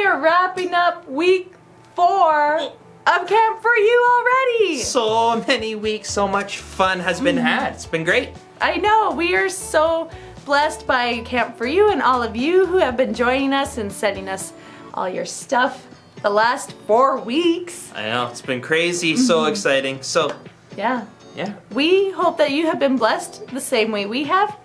are wrapping up week 4 of Camp4U already. So many weeks, so much fun has been had. It's been great. I know, we are so blessed by Camp4U and all of you who have been joining us and sending us all your stuff the last 4 weeks. I know, it's been crazy, so exciting. So, Yeah. yeah. We hope that you have been blessed the same way we have.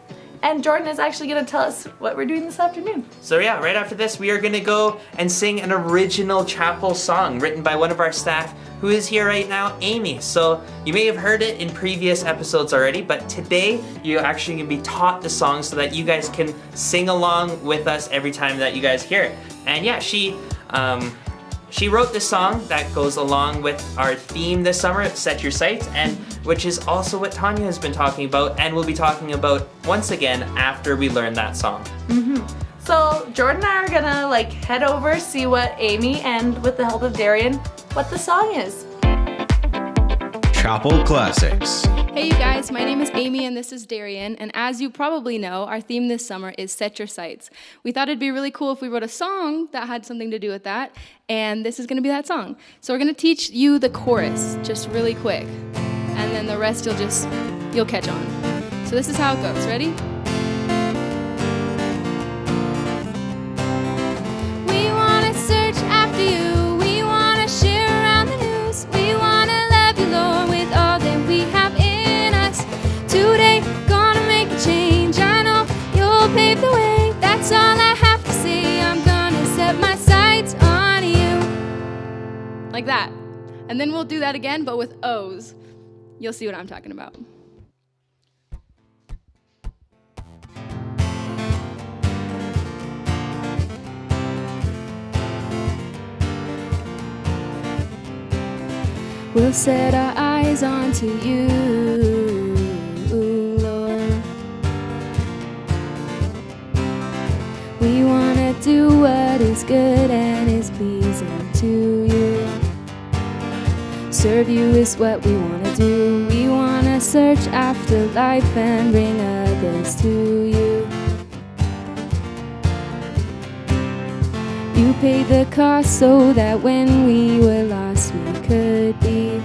And Jordan is actually going to tell us what we're doing this afternoon. So yeah, right after this, we are gonna go and sing an original chapel song written by one of our staff who is here right now, Amy. So you may have heard it in previous episodes already, but today you're actually gonna be taught the song so that you guys can sing along with us every time that you guys hear it. And yeah, she wrote this song that goes along with our theme this summer, Set Your Sights, and which is also what Tonia has been talking about and will be talking about once again after we learn that song. So Jordan and I are gonna head over, see what Amy, and with the help of Darian, what the song is. Chapel Classics. Hey you guys, my name is Amy and this is Darian, and as you probably know, our theme this summer is Set Your Sights. We thought it'd be really cool if we wrote a song that had something to do with that, and this is gonna be that song. So we're gonna teach you the chorus, just really quick, and then the rest you'll catch on. So this is how it goes, ready? We wanna search after you, we wanna share around the news, we wanna love you, Lord, with all that we have in us. Today, gonna make a change, I know you'll pave the way, that's all I have to say, I'm gonna set my sights on you. Like that. And then we'll do that again, but with O's. You'll see what I'm talking about. We'll set our eyes onto you, Lord. We want to do what is good and is pleasing to you. Serve you is what we want to do. We want to search after life and bring others to you. You paid the cost so that when we were lost we could be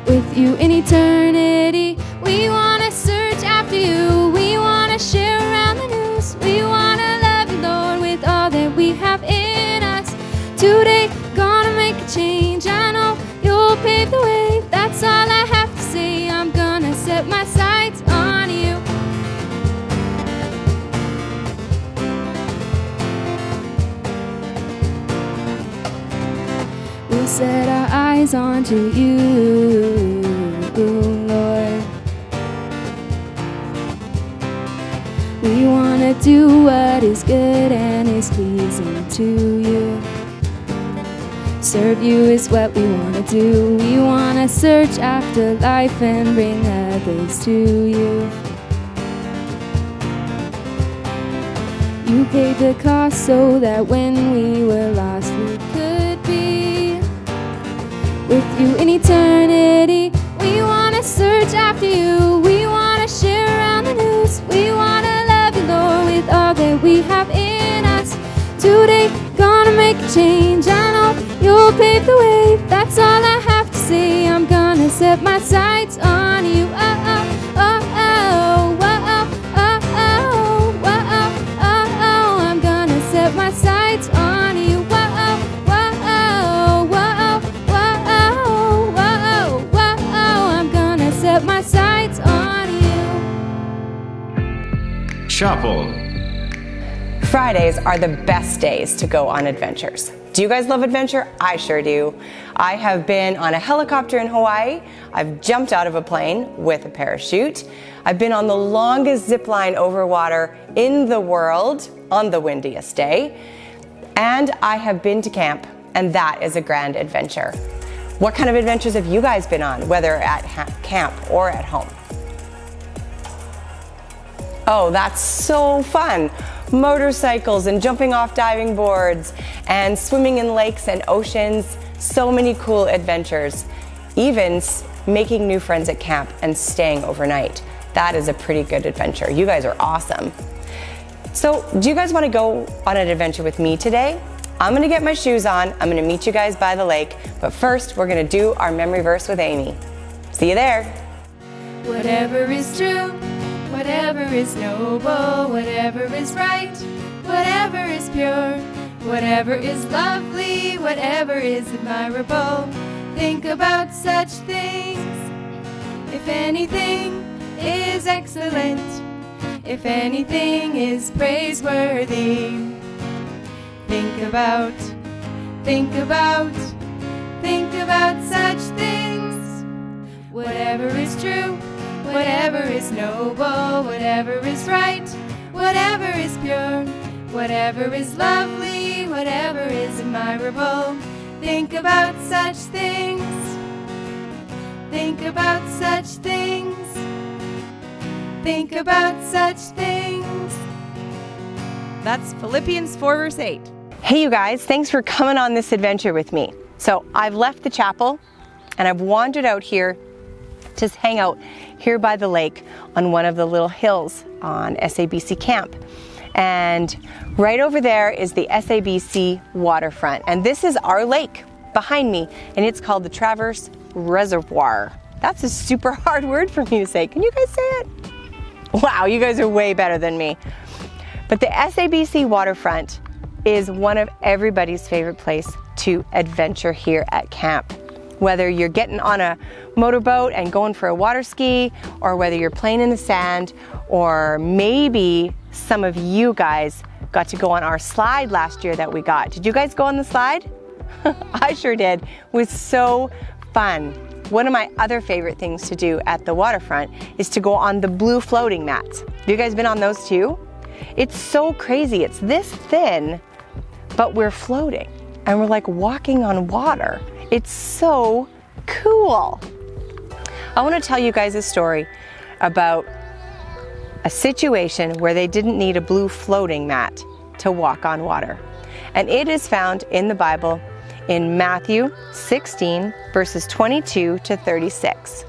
with you in eternity. We want to search after you. We want to share around the news. We want to love you, Lord, with all that we have in us. Today, gonna make a change. I know you'll pave the way. That's all I have to say. I'm gonna set my sights on you. We'll set our eyes onto you, Lord. We want to do what is good and is pleasing to you. Serve you is what we want to do. We want to search after life and bring others to you. You paid the cost so that when we were lost we could be with you in eternity. We want to search after you. We want to share around the news. We want to love you, Lord, with all that we have in us. Today, gonna make a change. I know you'll pave the way. That's all I have to say. I'm gonna set my sights on you. Oh, oh, oh, oh, oh, oh, oh, oh, oh, oh. I'm gonna set my sights on you. Whoa, whoa, whoa, whoa, whoa, whoa. I'm gonna set my sights on you. Chapel. Fridays are the best days to go on adventures. Do you guys love adventure? I sure do. I have been on a helicopter in Hawaii. I've jumped out of a plane with a parachute. I've been on the longest zip line over water in the world on the windiest day. And I have been to camp, and that is a grand adventure. What kind of adventures have you guys been on, whether at camp or at home? Oh, that's so fun. Motorcycles and jumping off diving boards and swimming in lakes and oceans. So many cool adventures. Even making new friends at camp and staying overnight. That is a pretty good adventure. You guys are awesome. So, do you guys want to go on an adventure with me today? I'm going to get my shoes on. I'm going to meet you guys by the lake. But first, we're going to do our memory verse with Amy. See you there. Whatever is true, whatever is noble, whatever is right, whatever is pure, whatever is lovely, whatever is admirable, think about such things. If anything is excellent, if anything is praiseworthy, think about such things. Whatever is true, whatever is noble, whatever is right, whatever is pure, whatever is lovely, whatever is admirable, think about such things. Think about such things. Think about such things. That's Philippians 4 verse 8. Hey you guys, thanks for coming on this adventure with me. So I've left the chapel and I've wandered out here to hang out here by the lake on one of the little hills on SABC camp. And right over there is the SABC waterfront. And this is our lake behind me, and it's called the Traverse Reservoir. That's a super hard word for me to say. Can you guys say it? Wow, you guys are way better than me. But the SABC waterfront is one of everybody's favorite place to adventure here at camp. Whether you're getting on a motorboat and going for a water ski, or whether you're playing in the sand, or maybe some of you guys got to go on our slide last year that we got. Did you guys go on the slide? I sure did. It was so fun. One of my other favorite things to do at the waterfront is to go on the blue floating mats. Have you guys been on those too? It's so crazy. It's this thin, but we're floating and we're like walking on water. It's so cool. I want to tell you guys a story about a situation where they didn't need a blue floating mat to walk on water. And it is found in the Bible in Matthew 16, verses 22 to 36.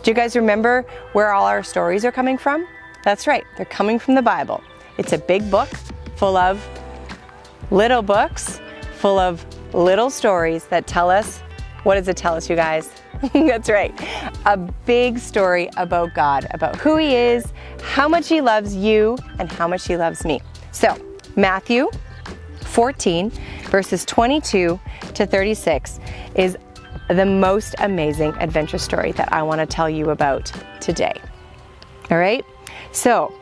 Do you guys remember where all our stories are coming from? That's right, they're coming from the Bible. It's a big book full of little books, full of little stories that tell us, what does it tell us, you guys? That's right, a big story about God, about who He is, how much He loves you, and how much He loves me. So, Matthew 14, verses 22 to 36 is the most amazing adventure story that I want to tell you about today. All right? So,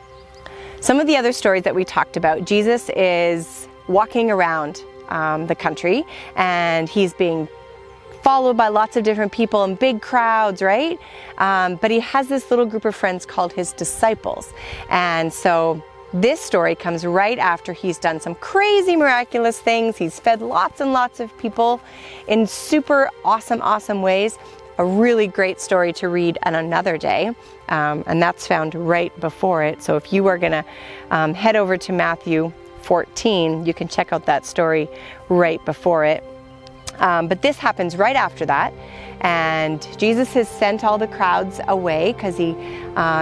some of the other stories that we talked about, Jesus is walking around the country and He's being followed by lots of different people and big crowds, right? But He has this little group of friends called His disciples. And so this story comes right after He's done some crazy miraculous things. He's fed lots and lots of people in super awesome ways. A really great story to read on another day, and that's found right before it. So if you are gonna head over to Matthew 14, you can check out that story right before it. But this happens right after that, and Jesus has sent all the crowds away because He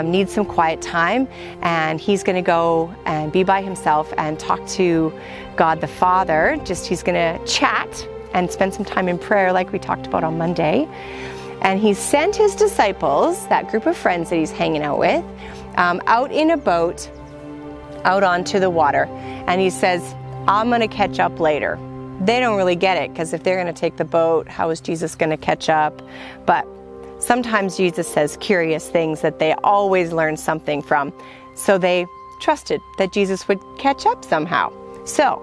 needs some quiet time, and He's going to go and be by Himself and talk to God the Father. He's going to chat and spend some time in prayer like we talked about on Monday. And He sent His disciples, that group of friends that He's hanging out with, out in a boat, out onto the water. And He says, I'm going to catch up later. They don't really get it, because if they're going to take the boat, how is Jesus going to catch up? But sometimes Jesus says curious things that they always learn something from. So they trusted that Jesus would catch up somehow. So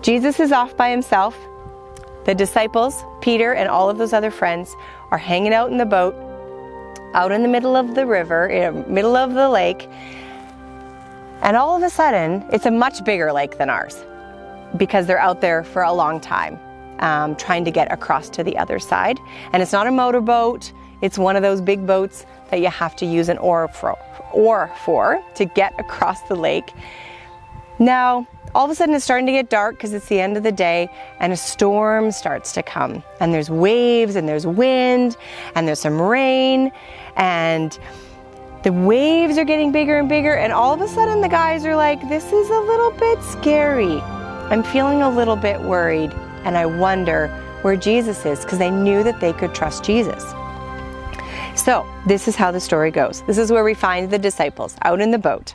Jesus is off by Himself. The disciples, Peter and all of those other friends, are hanging out in the boat, out in the middle of the river, in the middle of the lake. And all of a sudden, it's a much bigger lake than ours, because they're out there for a long time, trying to get across to the other side. And it's not a motorboat, it's one of those big boats that you have to use an oar for to get across the lake. Now, all of a sudden it's starting to get dark because it's the end of the day, and a storm starts to come. And there's waves, and there's wind, and there's some rain, and The waves are getting bigger and bigger, and all of a sudden the guys are like, this is a little bit scary. I'm feeling a little bit worried, and I wonder where Jesus is, because they knew that they could trust Jesus. So this is how the story goes. This is where we find the disciples out in the boat,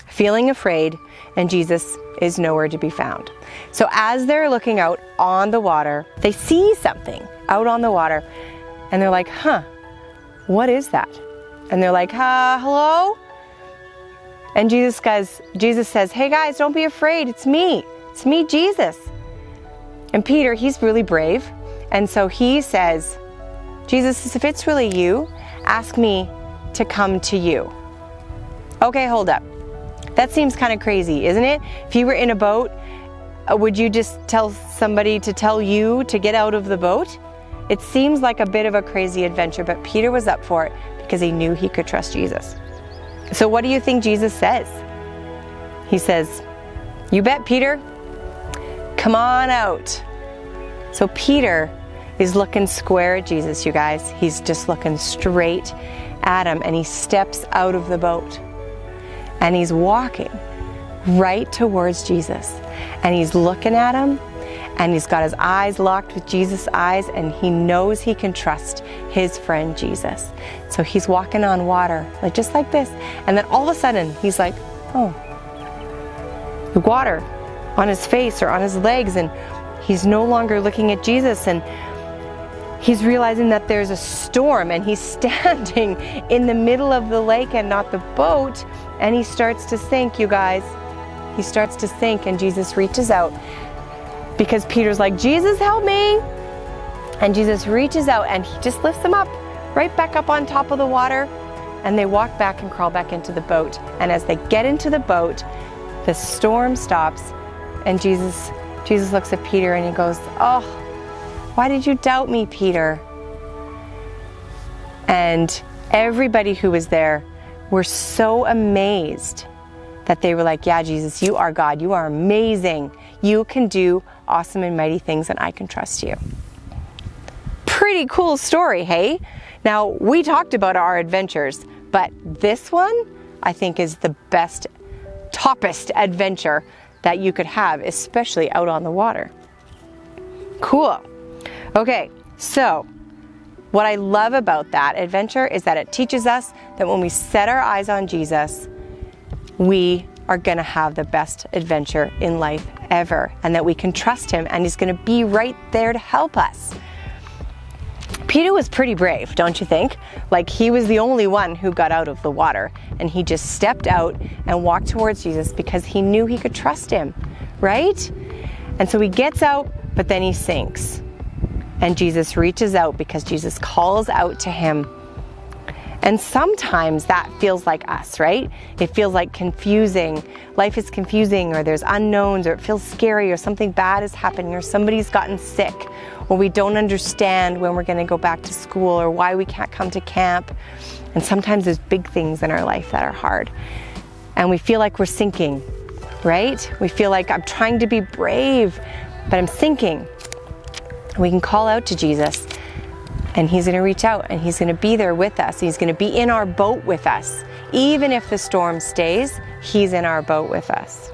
feeling afraid, and Jesus is nowhere to be found. So as they're looking out on the water, they see something out on the water, and they're like, what is that? And they're like, hello? And Jesus says, hey guys, don't be afraid. It's me, Jesus. And Peter, he's really brave. And so he says, Jesus, if it's really you, ask me to come to you. Okay, hold up. That seems kind of crazy, isn't it? If you were in a boat, would you just tell somebody to tell you to get out of the boat? It seems like a bit of a crazy adventure, but Peter was up for it because he knew he could trust Jesus. So what do you think Jesus says? He says, you bet, Peter. Come on out. So Peter is looking square at Jesus, you guys. He's just looking straight at him, and he steps out of the boat. And he's walking right towards Jesus. And he's looking at him, and he's got his eyes locked with Jesus' eyes, and he knows he can trust his friend Jesus. So he's walking on water, like just like this. And then all of a sudden, he's like, oh, the water on his face or on his legs, and he's no longer looking at Jesus, and he's realizing that there's a storm, and he's standing in the middle of the lake and not the boat, and he starts to sink, you guys. He starts to sink, and Jesus reaches out, because Peter's like, Jesus, help me. And Jesus reaches out, and he just lifts him up, right back up on top of the water, and they walk back and crawl back into the boat. And as they get into the boat, the storm stops, and Jesus looks at Peter and he goes, oh, why did you doubt me, Peter? And everybody who was there were so amazed that they were like, yeah, Jesus, you are God. You are amazing. You can do awesome and mighty things, and I can trust you. Pretty cool story, hey? Now, we talked about our adventures, but this one, I think, is the best, toppest adventure that you could have, especially out on the water. Cool. Okay, so what I love about that adventure is that it teaches us that when we set our eyes on Jesus, we are going to have the best adventure in life ever, and that we can trust him, and he's going to be right there to help us. Peter was pretty brave, don't you think? Like, he was the only one who got out of the water, and he just stepped out and walked towards Jesus because he knew he could trust him, right? And so he gets out, but then he sinks. And Jesus reaches out because Jesus calls out to him. And sometimes that feels like us, right? It feels like confusing. Life is confusing, or there's unknowns, or it feels scary, or something bad is happening, or somebody's gotten sick, or we don't understand when we're going to go back to school, or why we can't come to camp. And sometimes there's big things in our life that are hard. And we feel like we're sinking, right? We feel like I'm trying to be brave, but I'm sinking. We can call out to Jesus, and he's going to reach out, and he's going to be there with us. He's going to be in our boat with us. Even if the storm stays, he's in our boat with us.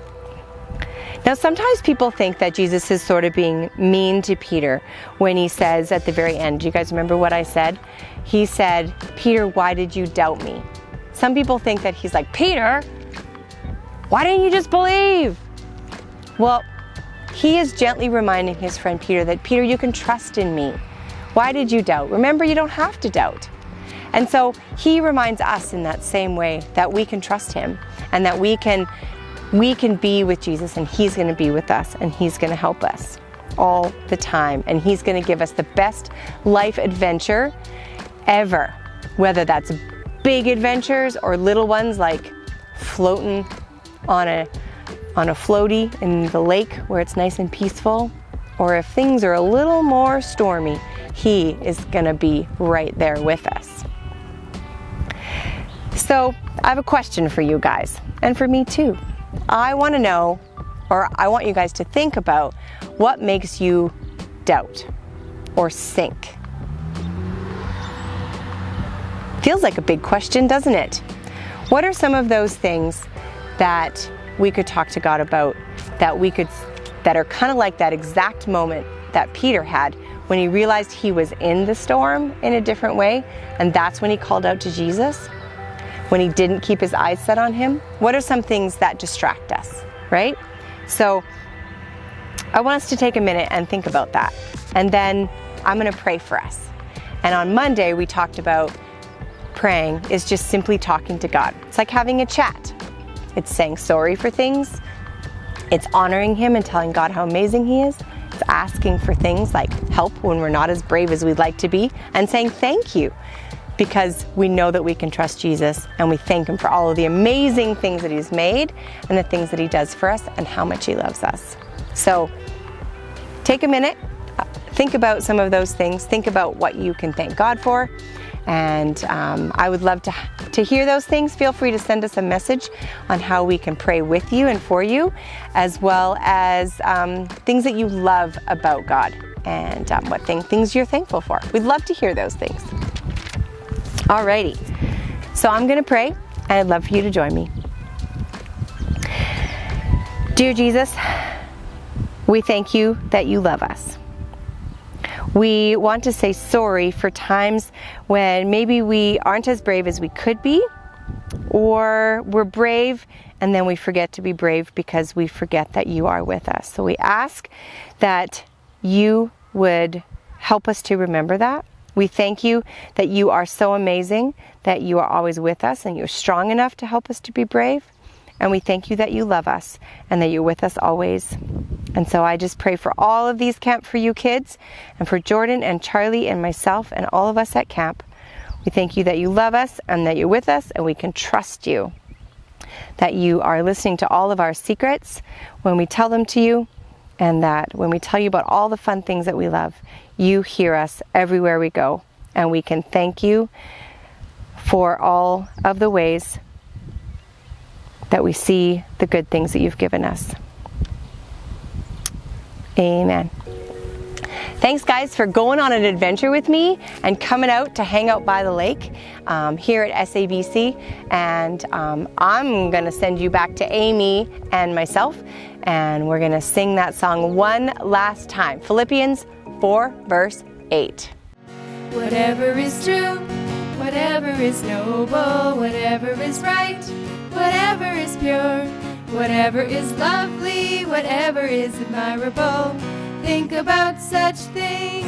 Now, sometimes people think that Jesus is sort of being mean to Peter when he says at the very end, do you guys remember what I said? He said, Peter, why did you doubt me? Some people think that he's like, Peter, why didn't you just believe? Well, he is gently reminding his friend Peter that, Peter, you can trust in me. Why did you doubt? Remember, you don't have to doubt. And so he reminds us in that same way that we can trust him, and that we can be with Jesus, and he's going to be with us, and he's going to help us all the time. And he's going to give us the best life adventure ever, whether that's big adventures or little ones like floating on a floaty in the lake where it's nice and peaceful, or if things are a little more stormy, he is going to be right there with us. So I have a question for you guys, and for me too. I want to know, or I want you guys to think about, what makes you doubt or sink? Feels like a big question, doesn't it? What are some of those things that we could talk to God about, that are kind of like that exact moment that Peter had when he realized he was in the storm in a different way, and that's when he called out to Jesus, when he didn't keep his eyes set on him? What are some things that distract us, right? So I want us to take a minute and think about that. And then I'm going to pray for us. And on Monday, we talked about praying is just simply talking to God. It's like having a chat. It's saying sorry for things. It's honoring him and telling God how amazing he is. It's asking for things like help when we're not as brave as we'd like to be, and saying thank you, because we know that we can trust Jesus, and we thank him for all of the amazing things that he's made and the things that he does for us and how much he loves us. So take a minute, think about some of those things, think about what you can thank God for, and I would love to hear those things. Feel free to send us a message on how we can pray with you and for you, as well as things that you love about God and what things you're thankful for. We'd love to hear those things. Alrighty, so I'm going to pray, and I'd love for you to join me. Dear Jesus, we thank you that you love us. We want to say sorry for times when maybe we aren't as brave as we could be, or we're brave and then we forget to be brave because we forget that you are with us. So we ask that you would help us to remember that. We thank you that you are so amazing, that you are always with us, and you're strong enough to help us to be brave. And we thank you that you love us and that you're with us always. And so I just pray for all of these Camp4U kids, and for Jordan and Charlie and myself and all of us at camp. We thank you that you love us and that you're with us, and we can trust you, that you are listening to all of our secrets when we tell them to you, and that when we tell you about all the fun things that we love, you hear us everywhere we go. And we can thank you for all of the ways that we see the good things that you've given us. Amen. Thanks, guys, for going on an adventure with me and coming out to hang out by the lake here at SABC. And I'm going to send you back to Amy and myself, and we're going to sing that song one last time. Philippians 4, verse 8. Whatever is true, whatever is noble, whatever is right, whatever is pure, whatever is lovely, whatever is admirable, think about such things.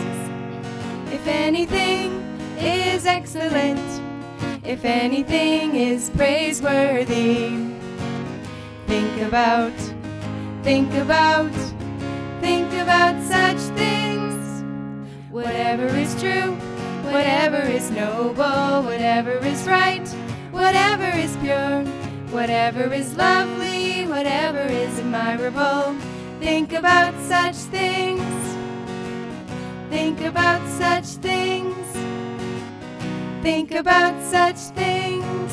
If anything is excellent, if anything is praiseworthy, think about such things. Whatever is true, whatever is noble, whatever is right, whatever is pure, whatever is lovely, whatever is admirable, think about such things. Think about such things. Think about such things.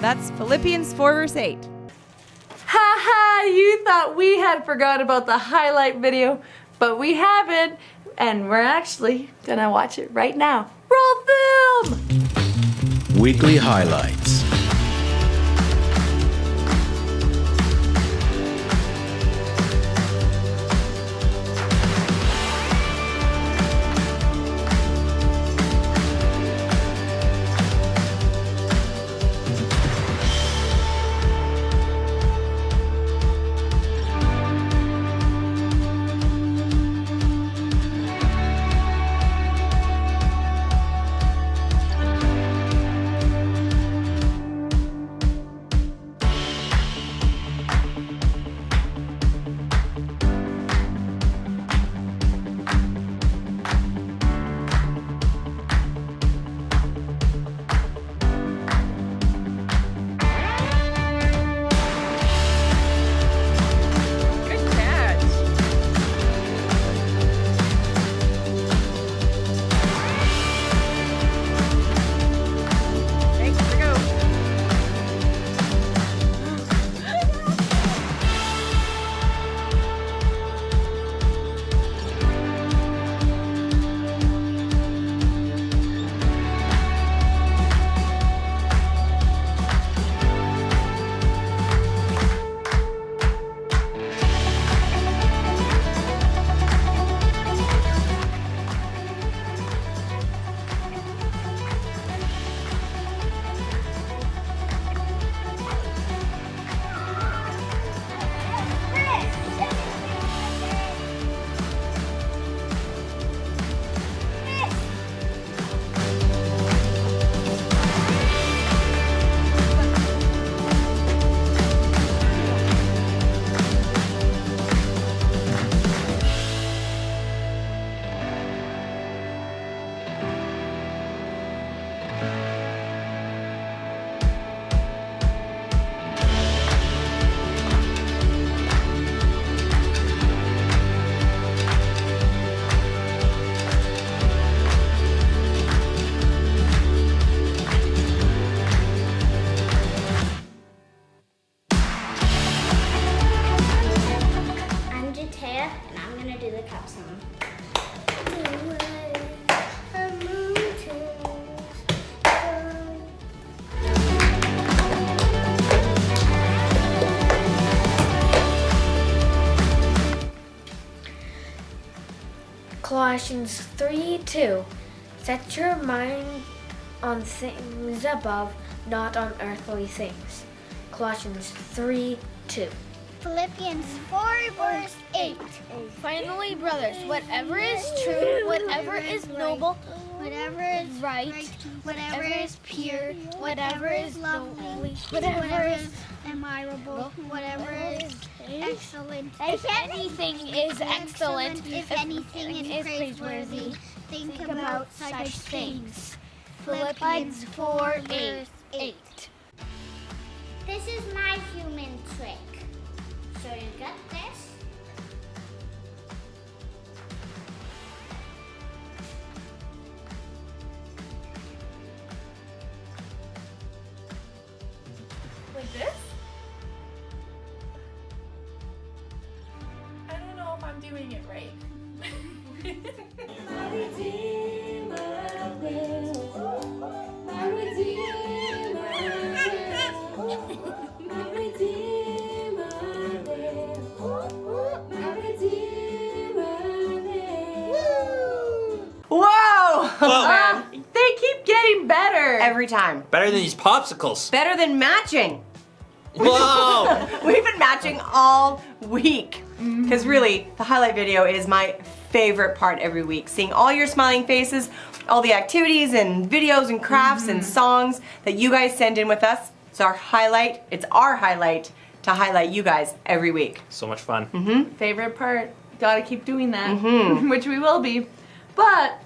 That's Philippians 4, verse 8. Ha ha! You thought we had forgot about the highlight video, but we haven't, and we're actually gonna watch it right now. Roll film! Weekly highlights. Colossians 3:2. Set your mind on things above, not on earthly things. Colossians 3:2. Philippians 4 verse 8. Finally, brothers, whatever is true, whatever is noble, Whatever is right, whatever is pure, whatever is lovely, whatever is admirable, whatever is excellent. if anything is excellent, if anything is praiseworthy, think about such things. Philippians 4:8. This is my human trick. So you got this? Like this? I don't know if I'm doing it right. Whoa! Whoa. They keep getting better. Every time. Better than these popsicles. Better than matching. Whoa! We've been matching all week. Because really, the highlight video is my favorite part every week. Seeing all your smiling faces, all the activities and videos and crafts and songs that you guys send in with us. It's our highlight to highlight you guys every week. So much fun. Favorite part. Gotta keep doing that, which we will be. But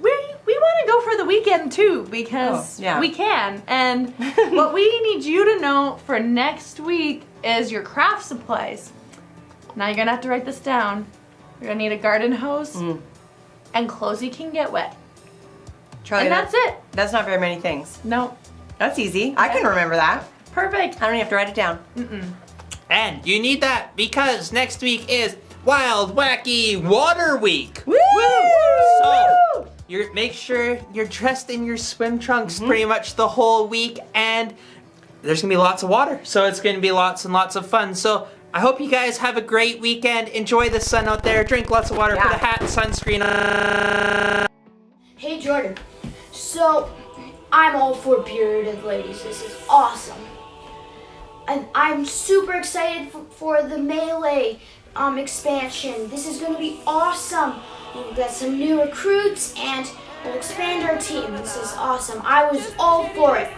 we want to go for the weekend too because we can. And what we need you to know for next week is your craft supplies. Now you're gonna have to write this down. You're gonna need a garden hose and clothes you can get wet. Charlie, And that's it. That's not very many things. No, That's easy. I can remember that. perfect. I don't even have to write it down. And you need that because next week is Wild Wacky Water Week. Woo! So make sure you're dressed in your swim trunks pretty much the whole week, and there's gonna be lots of water, so it's gonna be lots and lots of fun. So I hope you guys have a great weekend. Enjoy the sun out there. Drink lots of water. Put a hat and sunscreen on. Hey Jordan, so I'm all for bearded ladies. This is awesome. And I'm super excited for the Melee expansion. This is going to be awesome. We've got some new recruits and we'll expand our team. This is awesome. I was all for it,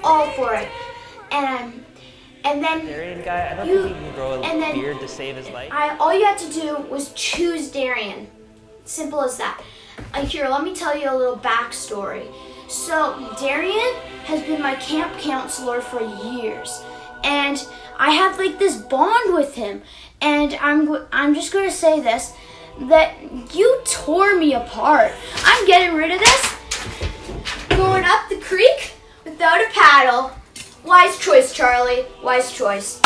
And then Darian guy, I don't you- think he can grow a and then beard to save his life. all you had to do was choose Darian. Simple as that. Here, let me tell you a little backstory. So, Darian has been my camp counselor for years, and I have like this bond with him. And I'm just gonna say this, that you tore me apart. I'm getting rid of this. Going up the creek without a paddle. Wise choice, Charlie. Wise choice.